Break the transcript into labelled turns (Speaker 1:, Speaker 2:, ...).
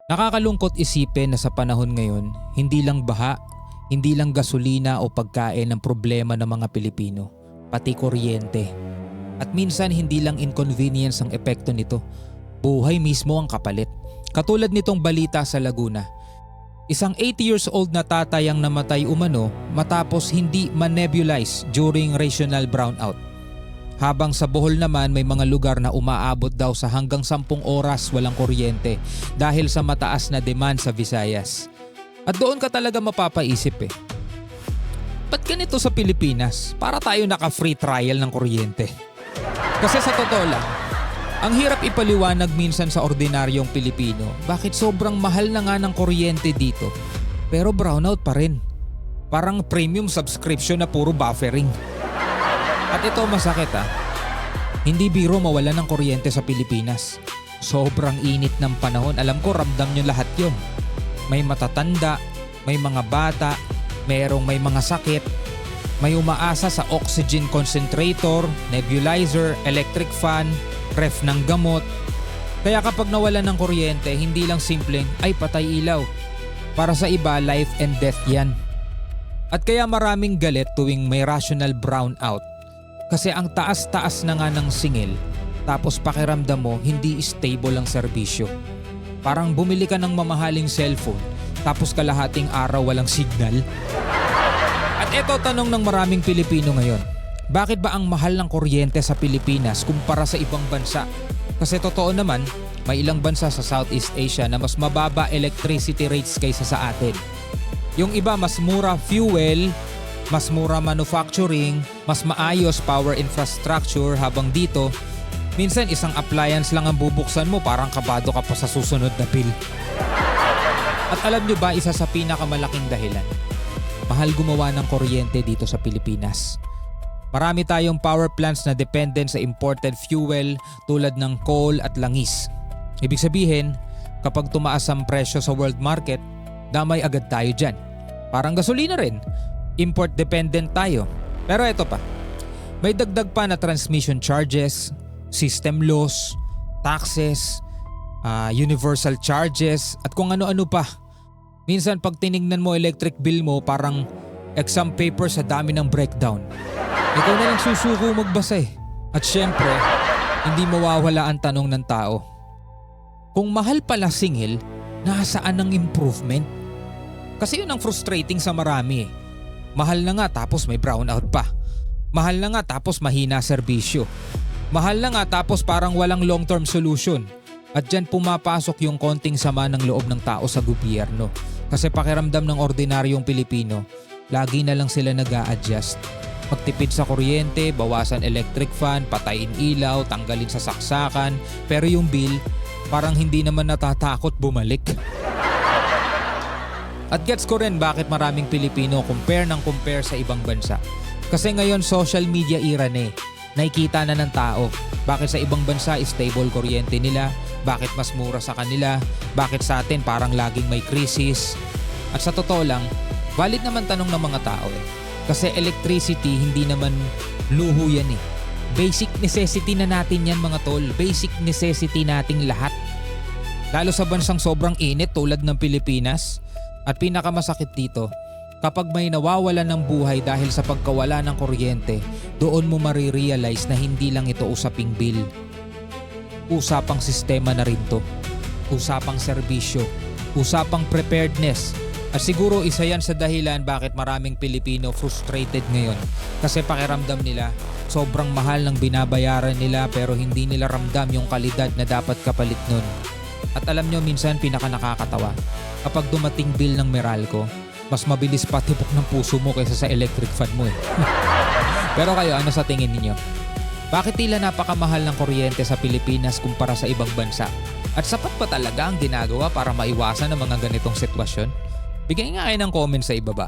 Speaker 1: Nakakalungkot isipin na sa panahon ngayon, hindi lang baha, hindi lang gasolina o pagkain ang problema ng mga Pilipino, pati kuryente. At minsan hindi lang inconvenience ang epekto nito, buhay mismo ang kapalit. Katulad nitong balita sa Laguna. Isang 80 years old na tatay ang namatay umano matapos hindi ma-nebulize during regional brownout. Habang sa Bohol naman may mga lugar na umaabot daw sa hanggang 10 oras walang kuryente dahil sa mataas na demand sa Visayas. At doon ka talaga mapapaisip ba't ganito sa Pilipinas? Para tayo naka-free trial ng kuryente. Kasi sa totoo lang, ang hirap ipaliwanag minsan sa ordinaryong Pilipino bakit sobrang mahal na nga ng kuryente dito pero brownout pa rin. Parang premium subscription na puro buffering. At ito masakit hindi biro mawala ng kuryente sa Pilipinas. Sobrang init ng panahon, alam ko ramdam nyo lahat yun. May matatanda, may mga bata, may mga sakit, may umaasa sa oxygen concentrator, nebulizer, electric fan, ref ng gamot. Kaya kapag nawala ng kuryente, hindi lang simpleng ay patay ilaw. Para sa iba, life and death yan. At kaya maraming galit tuwing may rational brownout. Kasi ang taas-taas na nga ng singil, tapos pakiramdam mo hindi stable ang serbisyo. Parang bumili ka ng mamahaling cellphone, tapos kalahating araw walang signal. At eto tanong ng maraming Pilipino ngayon, bakit ba ang mahal ng kuryente sa Pilipinas kumpara sa ibang bansa? Kasi totoo naman, may ilang bansa sa Southeast Asia na mas mababa electricity rates kaysa sa atin. Yung iba mas mura fuel, mas mura manufacturing, mas maayos power infrastructure, habang dito, minsan isang appliance lang ang bubuksan mo parang kabado ka pa sa susunod na bill. At alam nyo ba isa sa pinakamalaking dahilan? Mahal gumawa ng kuryente dito sa Pilipinas. Marami tayong power plants na dependent sa imported fuel tulad ng coal at langis. Ibig sabihin, kapag tumaas ang presyo sa world market, damay agad tayo dyan. Parang gasolina rin. Import dependent tayo. Pero eto pa, may dagdag pa na transmission charges, system loss, taxes, universal charges at kung ano-ano pa. Minsan pag tinignan mo electric bill mo parang exam paper sa dami ng breakdown. Ikaw na lang susuko magbasa At syempre, hindi mawawala ang tanong ng tao. Kung mahal pala singil, nasaan ang improvement? Kasi yun ang frustrating sa marami Mahal na nga tapos may brownout pa. Mahal na nga tapos mahina serbisyo. Mahal na nga tapos parang walang long-term solution. At dyan pumapasok yung konting sama ng loob ng tao sa gobyerno. Kasi pakiramdam ng ordinaryong Pilipino, lagi na lang sila nag-a-adjust. Magtipid sa kuryente, bawasan electric fan, patayin ilaw, tanggalin sa saksakan. Pero yung bill, parang hindi naman natatakot bumalik. At gets ko rin bakit maraming Pilipino compare sa ibang bansa. Kasi ngayon social media era nakikita na ng tao bakit sa ibang bansa stable kuryente nila, bakit mas mura sa kanila, bakit sa atin parang laging may krisis. At sa totoo lang, valid naman tanong ng mga tao Kasi electricity hindi naman luho yan Basic necessity na natin yan mga tol, basic necessity nating lahat. Lalo sa bansang sobrang init tulad ng Pilipinas. At pinakamasakit dito, kapag may nawawala ng buhay dahil sa pagkawala ng kuryente, doon mo marirealize na hindi lang ito usaping bill. Usapang sistema na rin to. Usapang serbisyo. Usapang preparedness. At siguro isa yan sa dahilan bakit maraming Pilipino frustrated ngayon. Kasi pakiramdam nila, sobrang mahal ng binabayaran nila pero hindi nila ramdam yung kalidad na dapat kapalit nun. At alam nyo minsan nakakatawa. Kapag dumating bill ng Meralco, mas mabilis pa tibok ng puso mo kaysa sa electric fan mo Pero kayo, ano sa tingin ninyo? Bakit tila napakamahal ng kuryente sa Pilipinas kumpara sa ibang bansa? At sapat ba talaga ang ginagawa para maiwasan ang mga ganitong sitwasyon? Bigay nga kayo ng comment sa ibaba.